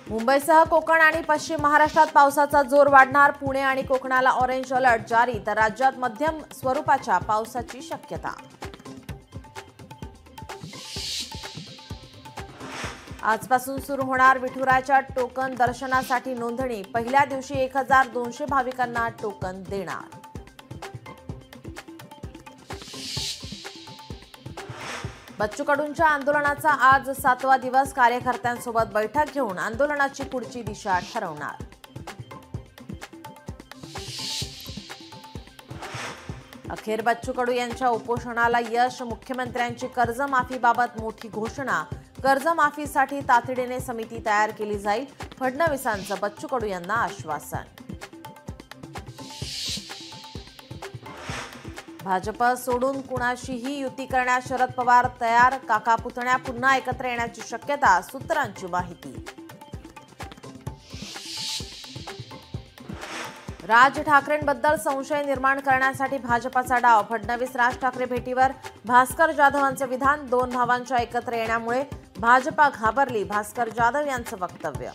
मुंबईसह कोकण आणि पश्चिम महाराष्ट्रात पावसाचा जोर वाढणार. पुणे आणि कोकणाला ऑरेंज अलर्ट जारी, तर राज्यात मध्यम स्वरूपाच्या पावसाची शक्यता. आजपासून सुरू होणार विठुरायाच्या टोकन दर्शनासाठी नोंदणी. पहिल्या दिवशी 1200 भाविकांना टोकन देणार. बच्चू कडूंच्या आंदोलनाचा आज 7वा दिवस. कार्यकर्त्यांसोबत बैठक घेऊन आंदोलनाची पुढची दिशा ठरवणार. अखेर बच्चू कडू यांच्या उपोषणाला यश. मुख्यमंत्र्यांची कर्जमाफीबाबत मोठी घोषणा. कर्जमाफीसाठी तातडीने समिती तयार केली जाईल. फडणवीसांचं बच्चू कडू यांना आश्वासन. भाजप सोडून कुणाशीही युती करण्यास शरद पवार तयार. काका पुतण्या पुन्हा एकत्र येण्याची शक्यता. सूत्रांची माहिती. राज ठाकरेंबद्दल संशय निर्माण करण्यासाठी भाजपाचा डाव. फडणवीस राज ठाकरे भेटीवर भास्कर जाधवांचं विधान. दोन भावांच्या एकत्र येण्यामुळे भाजपा घाबरली. भास्कर जाधव यांचं वक्तव्य.